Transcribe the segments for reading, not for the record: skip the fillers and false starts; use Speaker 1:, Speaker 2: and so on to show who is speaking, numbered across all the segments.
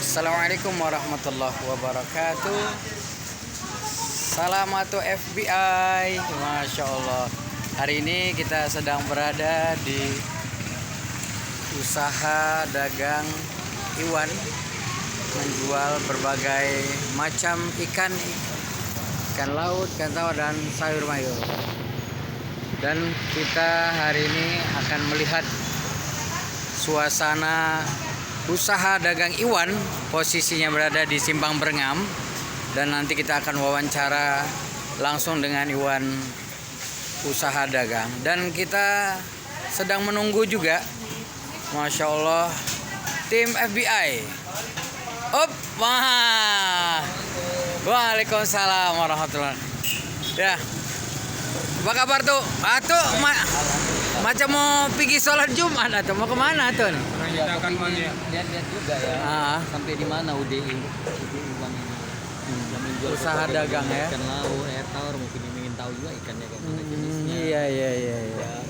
Speaker 1: Assalamualaikum warahmatullahi wabarakatuh. Salamatu FBI. Masya Allah. Hari ini kita sedang berada di usaha dagang Iwan, menjual berbagai macam ikan laut, ikan tawar, dan sayur mayur. Dan kita hari ini akan melihat suasana usaha dagang Iwan, posisinya berada di Simpang Berngam, dan nanti kita akan wawancara langsung dengan Iwan usaha dagang. Dan kita sedang menunggu juga, Masya Allah, tim FBI. Waalaikumsalam warahmatullahi wabarakatuh. Ya, apa kabar tuh? Macam mau pergi sholat Jumat atau mau kemana tuh?
Speaker 2: Kita akan lihat-lihat juga ya. Sampai di mana UDI Iwan ini.
Speaker 1: Usaha dagang ya.
Speaker 2: Ikan laut, air tawar, mungkin ingin tahu juga ikannya kayak mana jenisnya.
Speaker 1: Iya.
Speaker 2: Ya,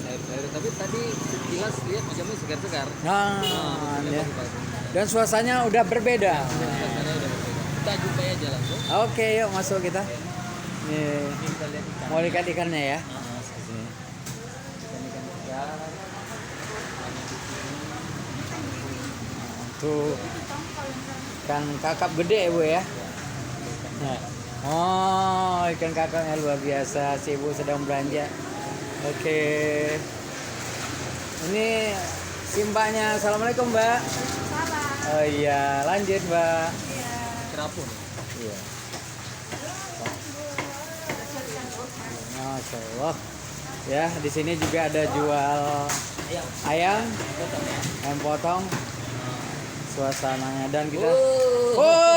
Speaker 2: sayur-sayur. Tapi tadi jelas lihat macamnya segar-segar.
Speaker 1: Ya. Dan suasananya udah berbeda.
Speaker 2: Suasananya udah berbeda. Kita jumpai aja langsung.
Speaker 1: Oke, yuk masuk kita. Nih,
Speaker 2: Kita lihat ikan.
Speaker 1: mau lihat ikannya ya.
Speaker 2: Ikan-ikan segar.
Speaker 1: Tuh, ikan kakap gede Bu ya. Nah. Oh, ikan kakapnya luar biasa. Si Ibu sedang belanja. Oke. Ini si Mbaknya. Assalamualaikum Mbak.
Speaker 3: Salam.
Speaker 1: Oh iya, lanjut Mbak.
Speaker 3: Iya.
Speaker 2: Kerapun.
Speaker 1: Iya. Masya Allah. Ya, di sini juga ada jual ayam potong. Suasananya, dan kita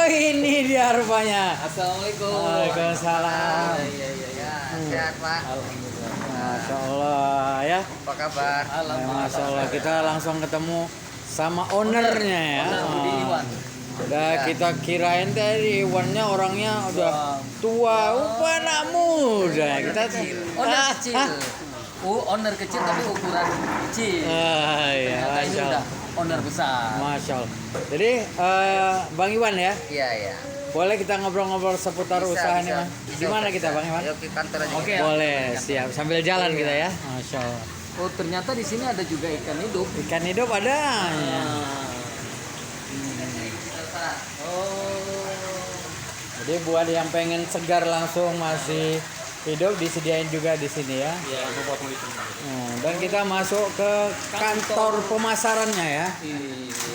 Speaker 1: ini dia rupanya.
Speaker 2: Assalamualaikum.
Speaker 1: Waalaikumsalam.
Speaker 2: Iya. Sehat Pak.
Speaker 1: Alhamdulillah. Masya Allah ya.
Speaker 2: Apa kabar?
Speaker 1: Masya Allah, kita langsung ketemu sama ownernya ya.
Speaker 2: Iwan.
Speaker 1: Udah kita kirain tadi Iwannya orangnya udah tua, anak muda. Kita
Speaker 2: Owner kecil. Owner kecil tapi ukuran kecil.
Speaker 1: Iya,
Speaker 2: Ternyata ini
Speaker 1: Masya
Speaker 2: udah
Speaker 1: Allah.
Speaker 2: owner besar.
Speaker 1: Masya Allah. Jadi Bang Iwan ya,
Speaker 2: Iya.
Speaker 1: boleh kita ngobrol-ngobrol seputar usaha ini, Mas? Di mana kita, Bang Iwan?
Speaker 2: Ayo ke kantor aja.
Speaker 1: Oke, boleh, siap. Sambil jalan kita ya. Masya Allah.
Speaker 2: Oh, ternyata di sini ada juga ikan hidup.
Speaker 1: Ikan hidup ada.
Speaker 2: Oh.
Speaker 1: Jadi buat yang pengen segar langsung masih hidup disediain juga di sini ya.
Speaker 2: Iya, aku potong di sini.
Speaker 1: Dan kita masuk ke kantor pemasarannya ya.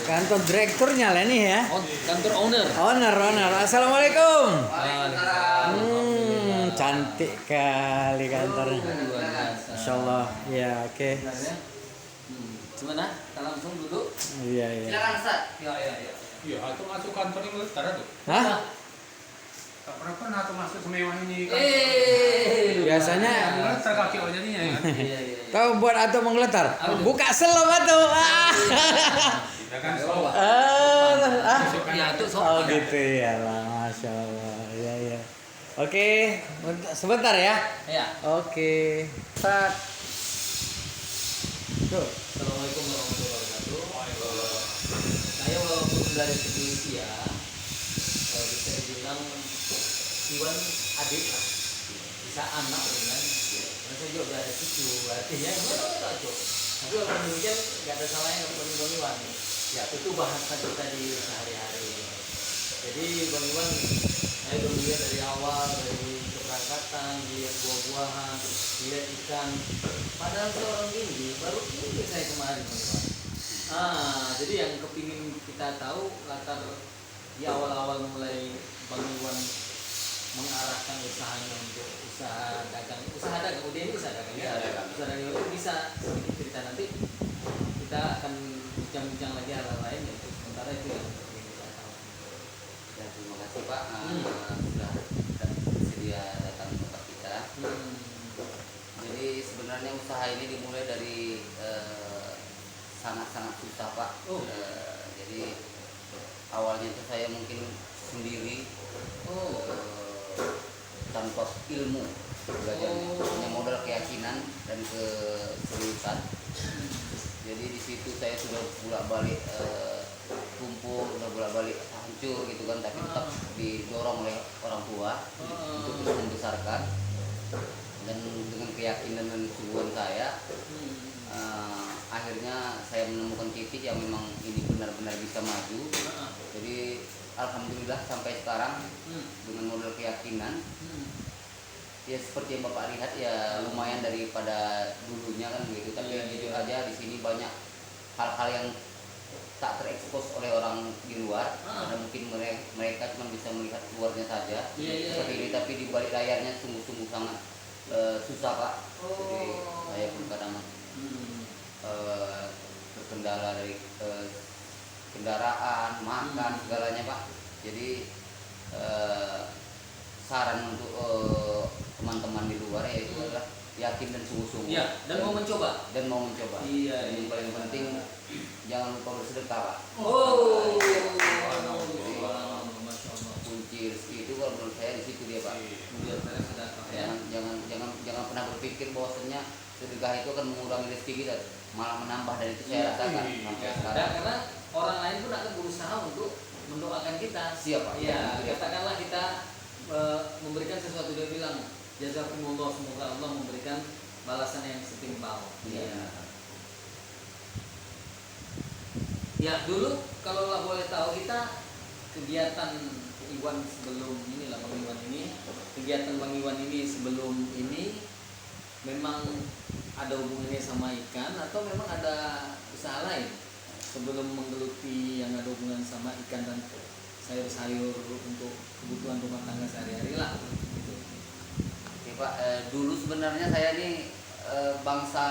Speaker 1: Kantor direkturnya lah nih ya.
Speaker 2: Kantor owner.
Speaker 1: Owner. Assalamualaikum.
Speaker 2: Waalaikumsalam.
Speaker 1: Cantik kali kantornya. Masya Allah. Ya, oke.
Speaker 2: Gimana? Kita langsung duduk.
Speaker 1: Iya.
Speaker 2: Silakan Ustaz.
Speaker 4: Iya, atau masuk kantor ini utara tuh.
Speaker 1: Hah?
Speaker 4: Tak pernah pernah atau masuk semewah ini kan.
Speaker 1: Biasanya
Speaker 4: Meletar kaki orang jadinya ya kan.
Speaker 2: Iya.
Speaker 1: tahu buat atau menggeletar? Buka selo batu.
Speaker 4: Ya kan soal.
Speaker 2: Ya, itu
Speaker 1: Oh gitu ya lah, Masya Allah. Iya. Oke, sebentar ya.
Speaker 2: Ya.
Speaker 1: Oke. Start. Tuh.
Speaker 2: Assalamualaikum warahmatullahi wabarakatuh. Saya walaupun dari segi usia, bisa dibilang Iwan adik lah, bisa anak dengan. Karena saya juga udah ada cucu, artinya gimana cucu. Tapi walaupun demikian nggak ada salahnya kalau Bang Iwan. Ya itu bahasa kita di sehari-hari. Jadi Bang Iwan, saya udah melihat dari awal, dari keberangkatan, lihat buah-buahan, lihat ikan. Padahal seorang ini baru ini saya kemarin Bang Iwan. Jadi yang kepingin kita tahu latar di awal-awal mulai Bang Iwan mengarahkan usahanya untuk usaha dagang udah ini usaha dagang ya. Usaha dagang itu bisa sedikit cerita, nanti kita akan bincang-bincang lagi hal lain ya. Sementara itu yang ingin kita tahu.
Speaker 5: Ya, terima kasih Pak sudah bersedia datang ke tempat kita. Jadi sebenarnya usaha ini dimulai dari sangat-sangat susah Pak. Jadi awalnya itu saya mungkin sendiri tanpa ilmu belajarnya, hanya modal keyakinan dan keseriusan. Jadi di situ saya sudah bolak-balik kumpul, udah bolak-balik balik hancur gitu kan, tapi tetap didorong oleh orang tua untuk terus membesarkan. Dan dengan keyakinan dan kesungguhan saya, akhirnya saya menemukan titik yang memang ini benar-benar bisa maju. Jadi alhamdulillah sampai sekarang dengan modal keyakinan, ya seperti yang Bapak lihat ya lumayan daripada dulunya kan gitu. Tapi jujur aja di sini banyak hal-hal yang tak terekspos oleh orang di luar, karena mungkin mereka cuma bisa melihat luarnya saja seperti ini, tapi di balik layarnya sungguh-sungguh sangat susah Pak. Jadi saya pun kadang terkendala dari kendaraan, makan segalanya Pak. Jadi saran untuk teman-teman di luar ya itu adalah yakin dan sungguh-sungguh.
Speaker 2: Iya, dan mau mencoba. Iya,
Speaker 5: Dan yang paling penting jangan lupa bersedekah Pak.
Speaker 2: Oh,
Speaker 5: Kunci rezeki itu kalau menurut saya di situ dia Pak. Jangan pernah berpikir bahwasanya sedekah itu akan mengurangi rezeki kita, malah menambah, dan itu saya rasakan sampai sekarang.
Speaker 2: Karena orang lain pun akan berusaha untuk mendoakan kita.
Speaker 5: Siap Pak.
Speaker 2: Iya, katakanlah kita memberikan sesuatu, dia bilang jazakumullah, semoga Allah memberikan balasan yang setimpal.
Speaker 5: Iya.
Speaker 2: Ya dulu kalau lah boleh tahu kita kegiatan Iwan sebelum inilah Bang Iwan ini, kegiatan Bang Iwan ini sebelum ini memang ada hubungannya sama ikan atau memang ada usaha lain sebelum menggeluti yang ada hubungan sama ikan dan sayur-sayur untuk kebutuhan rumah tangga sehari-hari lah gitu.
Speaker 5: Oke Pak, dulu sebenarnya saya ini bangsa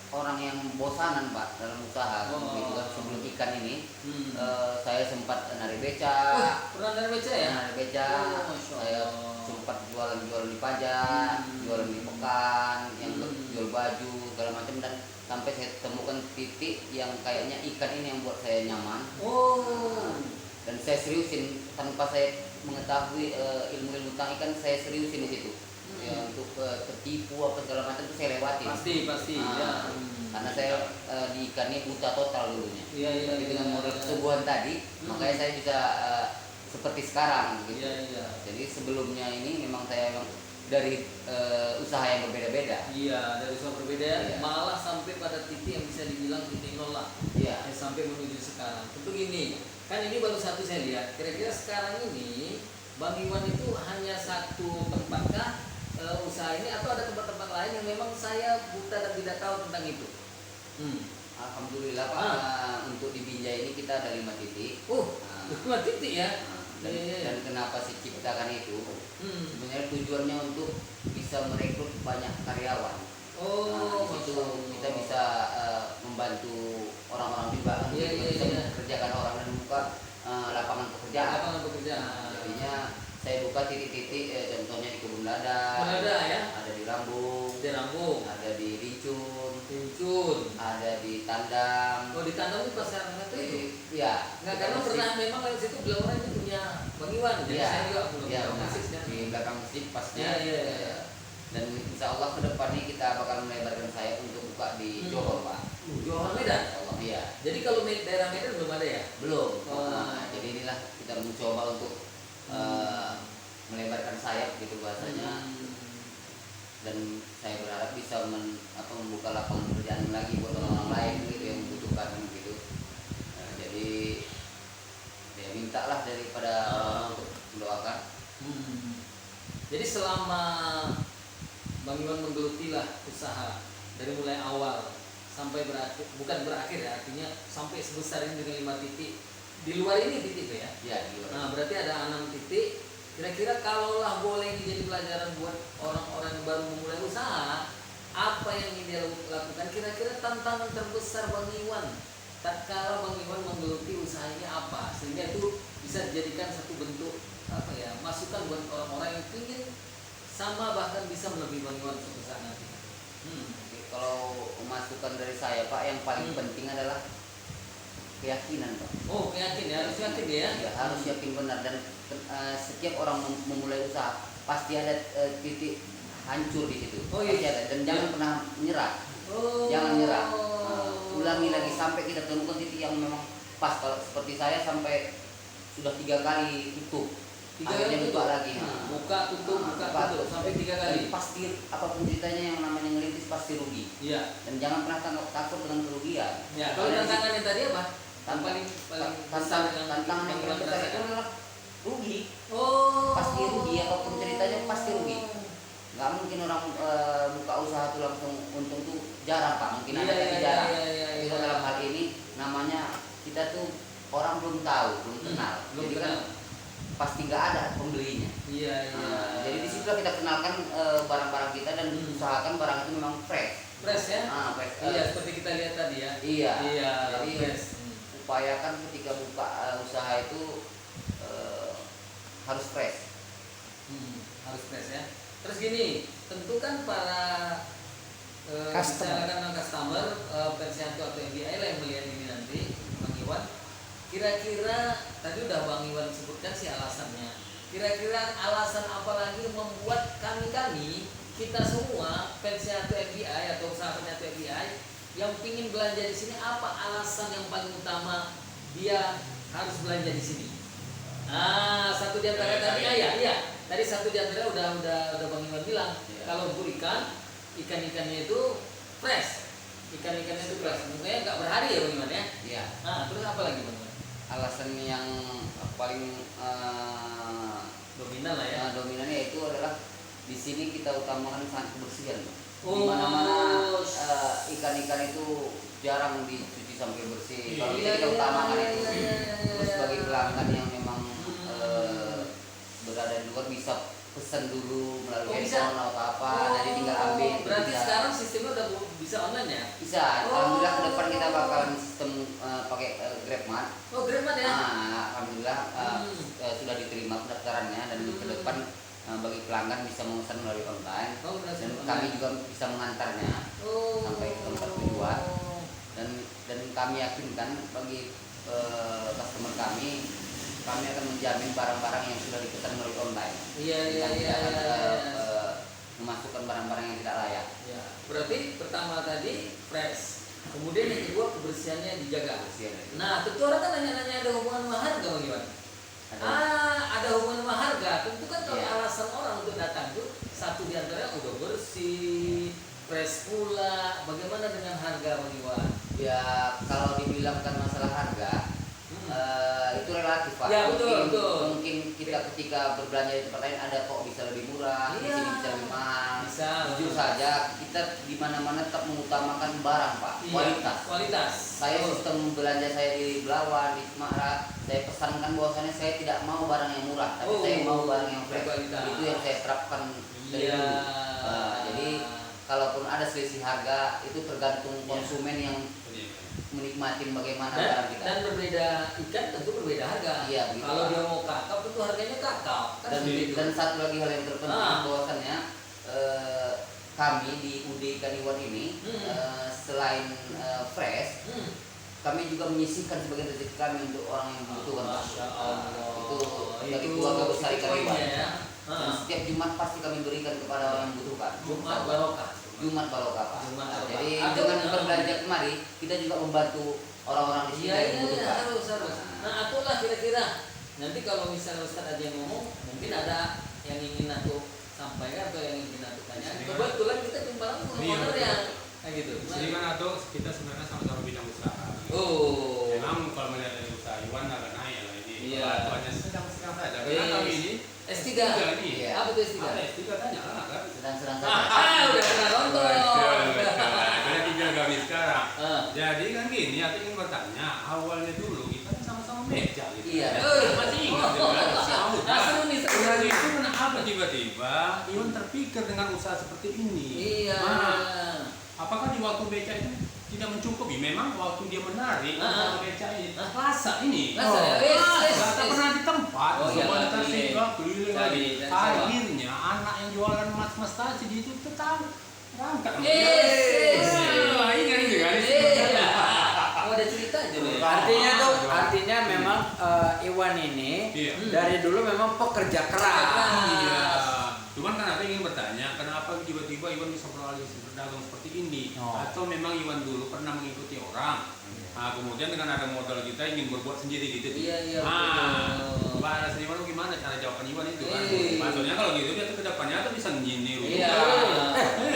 Speaker 5: orang yang bosanan Pak dalam usaha gitu kan. Sebelum ikan ini saya sempat narik beca.
Speaker 2: Pernah dari beca ya?
Speaker 5: Narik beca. Saya sempat jualan di pajak, jualan di pekan, yang jual baju segala macam, dan sampai saya temukan titik yang kayaknya ikan ini yang buat saya nyaman. Dan saya seriusin tanpa saya mengetahui ilmu-ilmu tentang ikan, saya seriusin di situ. Ya, untuk tertipu apa segala macam itu saya lewati.
Speaker 2: Pasti ya.
Speaker 5: Karena saya di ikan ini buta total dulunya. Tapi dengan modal kesungguhan tadi, makanya saya bisa seperti sekarang gitu. Jadi sebelumnya ini memang saya dari usaha yang berbeda-beda.
Speaker 2: Iya, dari usaha berbeda, malah sampai pada titik yang bisa dibilang titik nol lah.
Speaker 5: Iya.
Speaker 2: Sampai menuju sekarang. Tentu gini, kan ini baru satu saya lihat. Kira-kira sekarang ini Bang Iwan itu hanya satu tempatkah usaha ini, atau ada tempat-tempat lain yang memang saya buta dan tidak tahu tentang itu?
Speaker 5: Alhamdulillah Pak, untuk di Binjai ini kita ada 5 titik.
Speaker 2: 5 titik ya.
Speaker 5: Dan kenapa sih ciptakan itu? Sebenarnya tujuannya untuk bisa merekrut banyak karyawan. Di situ kita bisa membantu orang-orang juga, bisa mengerjakan orang dan membuka lapangan pekerjaan. Jadinya saya buka titik-titik, contohnya di Kebun Lada, ada di Rambung, ada di Rincun, ada di Tandang.
Speaker 2: Di Tandang itu pasar itu?
Speaker 5: Iya.
Speaker 2: Nggak, karena pernah memang lewat situ bilang orang itu punya Bang Iwan. Jadi saya juga belum masih
Speaker 5: di belakang masjid pasnya.
Speaker 2: Iya.
Speaker 5: Dan insya Allah ke depan ini kita bakal melebarkan sayap untuk buka di Johor Pak.
Speaker 2: Johor Medan?
Speaker 5: Iya.
Speaker 2: Jadi kalau daerah Medan belum ada ya?
Speaker 5: Belum. Jadi inilah kita mencoba untuk melebarkan sayap gitu bahasanya. Dan saya berharap bisa membuka lapangan pekerjaan lagi buat orang-orang lain gitu yang membutuhkan gitu. Jadi ya mintalah daripada orang untuk mendoakan.
Speaker 2: Jadi selama Bang Iwan menggelutilah usaha dari mulai awal sampai berakhir, bukan berakhir ya, artinya sampai sebesar ini dengan 5 titik. Di luar ini titik ya?
Speaker 5: Ya, di luar.
Speaker 2: Nah, berarti ada 6 titik. Kira-kira kalaulah boleh ini jadi pelajaran buat orang-orang yang baru memulai usaha, apa yang ingin dia lakukan? Kira-kira tantangan terbesar Bang Iwan tatkala Bang Iwan menggeluti usahanya apa? Sehingga itu bisa dijadikan satu bentuk masukan buat orang-orang yang ingin sama bahkan bisa melebihi Bang Iwan suatu saat nanti.
Speaker 5: Kalau masukan dari saya Pak, yang paling penting adalah keyakinan Pak.
Speaker 2: Keyakin ya, harus yakin ya.
Speaker 5: Ya, harus yakin benar. Dan setiap orang memulai usaha pasti ada titik hancur di situ. Pasti ada. Dan jangan pernah menyerah. Jangan nyerah. Ulangi lagi sampai kita temukan titik yang memang pas. Kalau seperti saya sampai sudah 3 kali tutup.
Speaker 2: Tiga
Speaker 5: Akhirnya
Speaker 2: kali
Speaker 5: buka
Speaker 2: tutup.
Speaker 5: lagi.
Speaker 2: Buka tutup sampai 3 kali.
Speaker 5: Pasti apapun ceritanya yang namanya ngerintis pasti rugi.
Speaker 2: Iya.
Speaker 5: Dan jangan pernah takut dengan kerugian.
Speaker 2: Ya, kalau tantangan yang tadi apa? Paling besar dengan
Speaker 5: tantangan yang
Speaker 2: Bang Iwan
Speaker 5: besar itu
Speaker 2: rasakan.
Speaker 5: adalah rugi.
Speaker 2: Oh.
Speaker 5: Pasti rugi, apapun ceritanya pasti rugi. Nggak mungkin orang buka usaha tuh langsung untung tuh jarang Pak, mungkin ada tapi jarang. Tapi kalau dalam hal ini namanya kita tuh orang belum tahu, belum kenal. Jadi kan pasti nggak ada pembelinya.
Speaker 2: Iya.
Speaker 5: Jadi di situ kita kenalkan barang-barang kita dan usahakan barang itu memang fresh.
Speaker 2: Fresh ya?
Speaker 5: Fresh.
Speaker 2: Iya, seperti kita lihat tadi ya.
Speaker 5: Iya.
Speaker 2: Jadi
Speaker 5: Jadi upayakan ketika buka usaha itu harus fresh.
Speaker 2: Harus fresh ya. Terus gini, tentu kan para customer Persianto atau MBI lah yang melihat ini nanti, Bang Iwan. Kira-kira tadi udah Bang Iwan sebutkan sih alasannya. Kira-kira alasan apa lagi membuat kami kita semua Persianto MBI atau sahabatnya MBI yang pingin belanja di sini, apa alasan yang paling utama dia harus belanja di sini? Satu di antara tadi ya. Tadi satu di antara udah Bang Iwan bilang, kalau untuk ikan-ikannya itu fresh. Ikan-ikannya itu fresh. Mungkin nggak berhari ya Bang Iwan ya?
Speaker 5: Iya.
Speaker 2: Terus apa lagi Bang Iwan?
Speaker 5: Alasan yang paling
Speaker 2: Dominan lah ya.
Speaker 5: dominannya itu adalah di sini kita utamakan sangat kebersihan.
Speaker 2: Oh.
Speaker 5: Di mana-mana ikan-ikan itu jarang dicuci sampai bersih. Kalau kita utamakan itu. Terus bagi pelanggan yang memang berada di luar bisa pesan dulu melalui handphone atau apa, jadi tinggal ambil.
Speaker 2: Berarti
Speaker 5: bisa.
Speaker 2: sekarang sistemnya udah bisa online ya?
Speaker 5: Bisa. Alhamdulillah ke depan kita bakalan sistem pakai GrabMart.
Speaker 2: Oh, GrabMart ya?
Speaker 5: Alhamdulillah sudah diterima pendaftarannya dan ke depan bagi pelanggan bisa memesan melalui online. Dan kami juga bisa mengantarnya sampai ke tempat tujuan. Dan kami yakinkan bagi customer kami akan menjamin barang-barang yang sudah dipesan melalui online.
Speaker 2: Iya.
Speaker 5: Memasukkan barang-barang yang tidak layak.
Speaker 2: Ya. Berarti pertama tadi fresh, kemudian yang kedua kebersihannya dijaga. Nah, tentu orang kan nanya-nanya ada hubungan sama harga Bang Iwan. Ada hubungan sama harga. Tentu kan kalau alasan orang untuk datang tuh satu di antaranya udah bersih, fresh pula. Bagaimana dengan harga Bang Iwan?
Speaker 5: Ya kalau dibilangkan masalah harga itu relatif Pak.
Speaker 2: Ya, betul.
Speaker 5: Mungkin kita ketika berbelanja di tempat lain ada kok bisa lebih murah, di sini bisa lebih mahal.
Speaker 2: Bisa.
Speaker 5: Jujur saja kita di mana-mana tetap mengutamakan barang Pak, kualitas. Saya sistem belanja saya di Belawan, di Semarang, saya pesankan bahwasannya saya tidak mau barang yang murah, tapi saya mau barang yang fresh. Itu yang saya terapkan dari dulu. Jadi kalaupun ada selisih harga itu tergantung konsumen yang menikmati bagaimana barang kita.
Speaker 2: Dan berbeda ikan tentu berbeda harga.
Speaker 5: Iya, begitu.
Speaker 2: Kalau dia mau kakap tentu harganya kakap. Kan
Speaker 5: Dan satu lagi hal yang terpenting bahwasannya kami di UD Ikan Iwan ini selain fresh, kami juga menyisihkan sebagian rezeki kami untuk orang yang membutuhkan.
Speaker 2: Masya Allah.
Speaker 5: Itu bagi keluarga besar Ikan Iwan.
Speaker 2: Ya.
Speaker 5: Dan setiap Jumat pasti kami berikan kepada orang yang membutuhkan.
Speaker 2: Jumat barokah.
Speaker 5: Jumat barokah Pak. Jadi
Speaker 2: Atau
Speaker 5: dengan berbelanja kemari kita juga membantu orang-orang di sini yang membutuhkan.
Speaker 2: Harus. Nah, atulah kira-kira nanti kalau misalnya Ustadz aja yang ngomong, mungkin ada yang ingin aku sampaikan atau yang ingin aku tanya. Kebetulan kita jumpa langsung owner yang kayak gitu.
Speaker 4: Jadi kan atau kita sebenarnya sama-sama bidang usaha.
Speaker 2: Oh.
Speaker 4: Memang kalau melihat dari usaha Iwan agak naik lah ini.
Speaker 2: Iya.
Speaker 4: Itu hanya sedang-sedang saja. Karena kami ini
Speaker 2: S3.
Speaker 4: nih.
Speaker 2: Apa tuh S3?
Speaker 4: S3 tanya lah kan.
Speaker 5: Sedang-sedang saja.
Speaker 2: Udah pernah nonton.
Speaker 4: Karena tinggal kami sekarang. Jadi kan gini, aku ingin bertanya, awalnya dulu kita kan sama-sama meja gitu.
Speaker 5: Iya.
Speaker 4: Masih ingat kan?
Speaker 2: Seru nih.
Speaker 4: Dari itu kenapa tiba-tiba Iwan terpikir dengan usaha seperti ini?
Speaker 2: Iya.
Speaker 4: Apakah di waktu beca itu tidak mencukupi? Memang waktu dia menarik usaha beca ini, rasa ini. Rasa pernah di tempat, semua tersinggah, keliling lagi. Akhirnya anak yang jualan mas-mas tadi itu tetap berangkat. Ingat kan?
Speaker 2: Oh, ada cerita aja nih.
Speaker 1: Artinya memang Iwan ini dari dulu memang pekerja keras.
Speaker 4: Iya. Cuman kan aku ingin bertanya, kenapa tiba-tiba Iwan bisa beralih berdagang seperti ini? Atau memang Iwan dulu pernah mengikuti orang? Nah, kemudian dengan ada modal kita ingin berbuat sendiri gitu.
Speaker 2: Iya.
Speaker 4: Bahasa Iwan gimana cara jawaban Iwan itu kan?
Speaker 2: Iya.
Speaker 4: Maksudnya kalau gitu dia tuh ke depannya tuh bisa nyindir.
Speaker 2: Iya.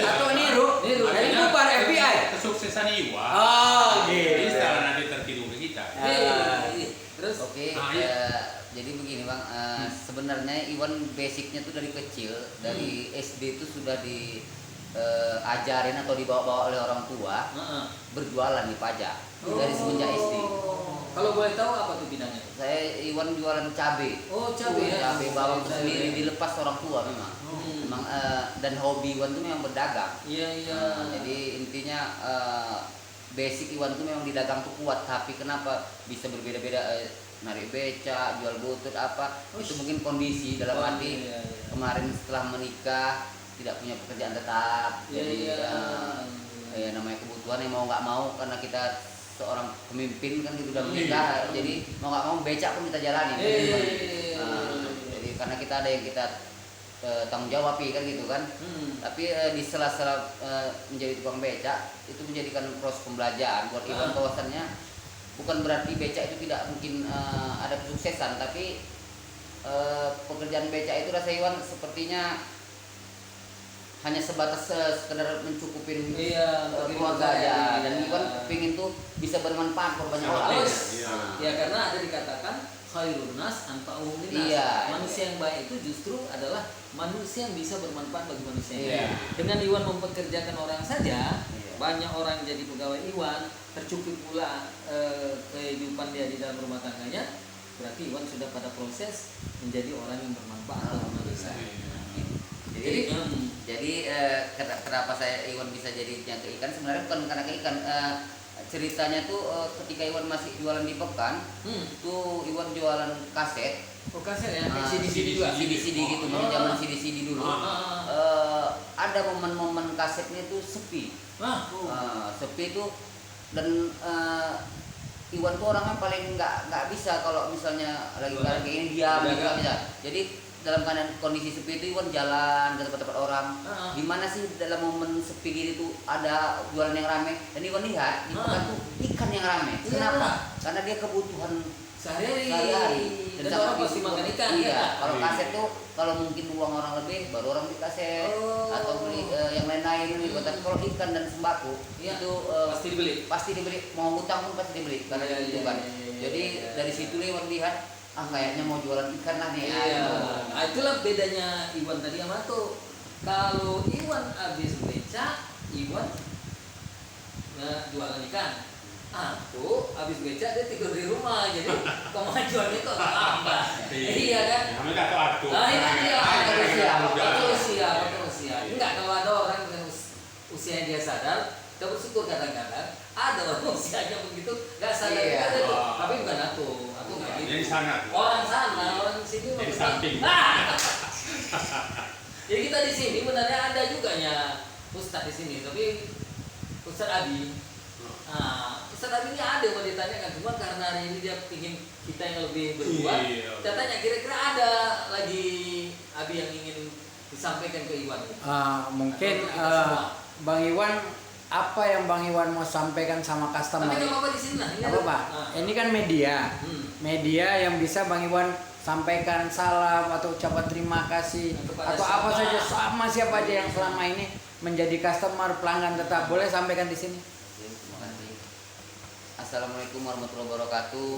Speaker 1: Atau niru.
Speaker 2: Niru.
Speaker 1: Dari bubar FBI.
Speaker 4: Kesuksesan Iwan.
Speaker 1: Oh, gitu.
Speaker 4: Jadi setelah nanti tertidur ke kita.
Speaker 2: Terus
Speaker 5: Oke, jadi begini Bang, sebenarnya Iwan basicnya tuh dari kecil, dari SD itu sudah diajarin atau dibawa-bawa oleh orang tua berjualan di pajak dari semenjak SD.
Speaker 2: Kalau boleh tahu apa tuh bidangnya?
Speaker 5: Saya Iwan jualan cabe.
Speaker 2: Oh, cabe ya.
Speaker 5: Cabe bawang
Speaker 2: Cabe.
Speaker 5: sendiri dilepas orang tua memang. Memang dan hobi Iwan tuh memang berdagang.
Speaker 2: Iya.
Speaker 5: Jadi intinya basic Iwan tuh memang di dagang tuh kuat, tapi kenapa bisa berbeda-beda, narik beca, jual butut apa, itu mungkin kondisi dalam arti
Speaker 2: Iya.
Speaker 5: kemarin setelah menikah tidak punya pekerjaan tetap, jadi ya namanya kebutuhan yang mau nggak mau karena kita seorang pemimpin kan gitu udah menikah, jadi mau nggak mau becak pun kita jalani. Jadi karena kita ada yang kita tanggung jawab kan gitu kan. Tapi di sela-sela menjadi tukang becak itu menjadikan proses pembelajaran buat Iwan, bahwasannya bukan berarti becak itu tidak mungkin ada kesuksesan, tapi pekerjaan becak itu rasa Iwan sepertinya hanya sebatas sekedar mencukupin keluarga aja, dan Iwan pengen tuh bisa bermanfaat buat banyak orang.
Speaker 2: Ya karena ada dikatakan khairun nas anfa'uhum linnas.
Speaker 5: Iya.
Speaker 2: Manusia yang baik itu justru adalah manusia yang bisa bermanfaat bagi manusia yang
Speaker 5: Iya.
Speaker 2: lain. Dengan Iwan mempekerjakan orang saja,
Speaker 5: Iya.
Speaker 2: banyak orang jadi pegawai Iwan, tercukup pula kehidupan dia di dalam rumah tangganya. Berarti Iwan sudah pada proses menjadi orang yang bermanfaat bagi manusia.
Speaker 5: Jadi kenapa saya Iwan bisa jadi yang ke ikan, sebenarnya bukan karena ke ikan. Ceritanya tuh ketika Iwan masih jualan di Pekan, tuh Iwan jualan kaset.
Speaker 2: Oh kaset ya,
Speaker 5: CD juga, CD gitu, zaman CD dulu. Ada momen-momen kasetnya tuh sepi. Sepi tuh, dan Iwan tuh orangnya paling nggak bisa kalau misalnya lagi kayak gini diam gitu, nggak bisa. Jadi dalam keadaan kondisi sepi itu Iwan jalan ke tempat-tempat orang. Gimana sih dalam momen sepi gini tuh ada jualan yang rame, dan Iwan lihat di Pekan tuh ikan yang rame. Kenapa? Karena dia kebutuhan
Speaker 2: sehari-hari. Dan orang pasti makan ikan.
Speaker 5: Iya. Kalau kaset tuh kalau mungkin uang orang lebih baru orang beli kaset atau beli yang lain-lain gitu. Tapi kalau ikan dan sembako itu pasti dibeli. Mau utang pun pasti dibeli karena dibutuhkan. Jadi dari situ Iwan lihat, kayaknya mau jualan ikan lah nih.
Speaker 2: Nah, itulah bedanya Iwan tadi sama tuh. Kalau Iwan habis beca, Iwan jualan ikan. Tuh habis beca dia tidur di rumah, jadi kemajuannya itu lambat. Iya kan?
Speaker 4: Namanya atu-atu.
Speaker 2: Ini dia usia. Enggak, kalau ada orang dengan usianya dia sadar, kita bersyukur kadang-kadang ada orang usianya begitu nggak sadar juga itu. Tapi bukan aku nggak gitu.
Speaker 4: Jadi sana.
Speaker 2: Orang sini
Speaker 4: Jadi samping.
Speaker 2: Jadi kita di sini sebenarnya ada juga nya Ustadz di sini, tapi Ustadz Abi. Ustadz Abi ini ada mau ditanyakan, cuma karena hari ini dia ingin kita yang lebih berbuat. Kita tanya kira-kira ada lagi Abi yang ingin disampaikan ke Iwan?
Speaker 1: Mungkin Bang Iwan, apa yang Bang Iwan mau sampaikan sama customer?
Speaker 2: Tapi nggak apa-apa di sini lah.
Speaker 1: Ini kan media yang bisa Bang Iwan sampaikan salam atau ucapan terima kasih atau apa saja sama siapa aja yang selama ini menjadi customer pelanggan tetap, boleh sampaikan di sini.
Speaker 5: Terima kasih. Assalamualaikum warahmatullahi wabarakatuh.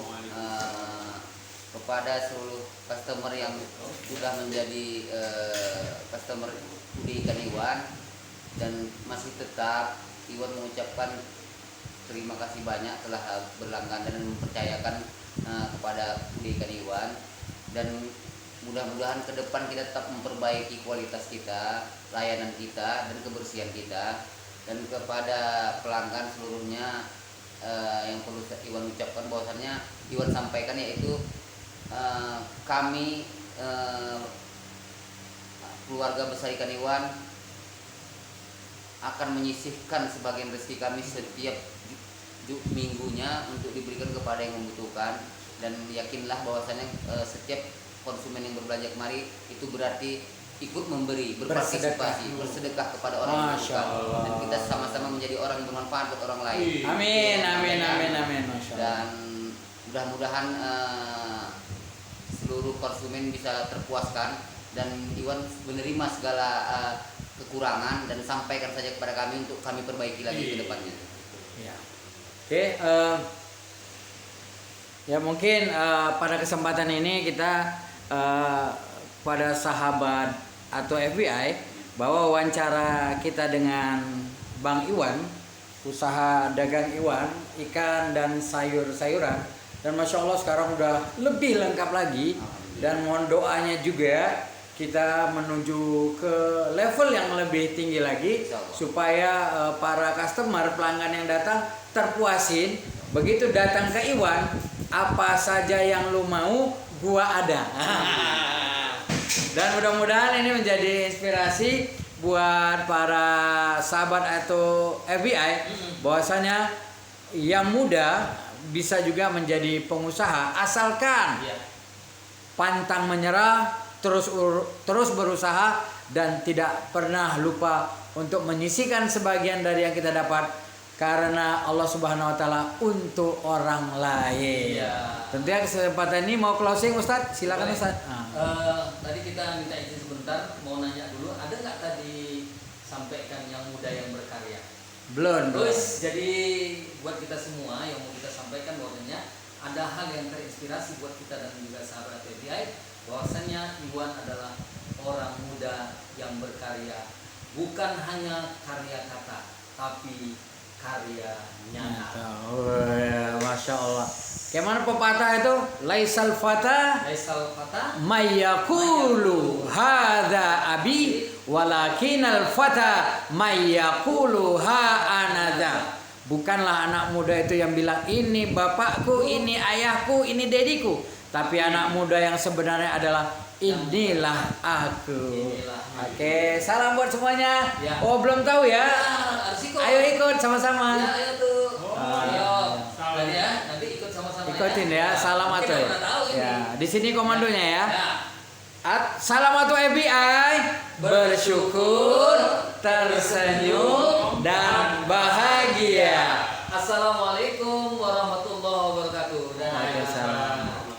Speaker 5: Kepada seluruh customer yang sudah menjadi customer di ikan Iwan dan masih tetap, Iwan mengucapkan terima kasih banyak telah berlangganan dan mempercayakan kepada ikan Iwan, dan mudah-mudahan ke depan kita tetap memperbaiki kualitas kita, layanan kita, dan kebersihan kita. Dan kepada pelanggan seluruhnya yang perlu Iwan ucapkan bahwasannya Iwan sampaikan, yaitu kami keluarga besar ikan Iwan akan menyisihkan sebagian rezeki kami setiap minggunya untuk diberikan kepada yang membutuhkan, dan yakinlah bahwasannya setiap konsumen yang berbelanja kemari itu berarti ikut memberi, berpartisipasi, bersedekah kepada orang yang membutuhkan, dan kita sama-sama menjadi orang yang bermanfaat buat orang lain.
Speaker 1: Amin.
Speaker 5: Dan mudah-mudahan seluruh seluruh konsumen bisa terpuaskan dan Iwan menerima segala kekurangan dan sampaikan saja kepada kami untuk kami perbaiki lagi ke depannya.
Speaker 1: Ya. Oke, ya mungkin pada kesempatan ini kita pada sahabat atau FBI bahwa wawancara kita dengan Bang Iwan, usaha dagang Iwan, ikan dan sayur-sayuran, dan Masya Allah sekarang udah lebih lengkap lagi, dan mohon doanya juga kita menuju ke level yang lebih tinggi lagi supaya para customer, pelanggan yang datang terpuasin. Begitu datang ke Iwan, apa saja yang lu mau gua ada. Dan mudah-mudahan ini menjadi inspirasi buat para sahabat atau FBI bahwasanya yang muda bisa juga menjadi pengusaha asalkan pantang menyerah, terus berusaha dan tidak pernah lupa untuk menyisihkan sebagian dari yang kita dapat karena Allah Subhanahu wa taala untuk orang lain. Tentunya kesempatan ini mau closing Ustadz, silakan Ustadz.
Speaker 2: Tadi kita minta izin sebentar, mau nanya dulu, ada nggak tadi sampaikan yang muda yang berkarya?
Speaker 1: Belum.
Speaker 2: Terus jadi buat kita semua yang mau kita sampaikan bahwasanya ada hal yang terinspirasi buat kita dan juga sahabat FBI, bahwasanya Iwan adalah orang muda yang berkarya, bukan hanya karya kata, tapi karya nyata.
Speaker 1: Oh ya, Masya Allah. Gimana pepatah itu? Laisal fata mayyakulu hadza abi walakinal fata mayyakulu ha anadza. Bukanlah anak muda itu yang bilang ini bapakku, ini ayahku, ini dediku, tapi anak muda yang sebenarnya adalah inilah aku. Oke, salam buat semuanya. Oh, belum tahu ya? Ayo ikut sama-sama.
Speaker 2: Ya, ayo tuh. Ayo. Tadi ya, nanti ikut sama-sama.
Speaker 1: Ikutin ya, salam
Speaker 2: Mungkin
Speaker 1: atuh.
Speaker 2: udah tahu ini.
Speaker 1: Ya, di sini komandonya ya.
Speaker 2: Ya.
Speaker 1: Salam atuh FBI, bersyukur, tersenyum dan bahagia.
Speaker 2: Assalamualaikum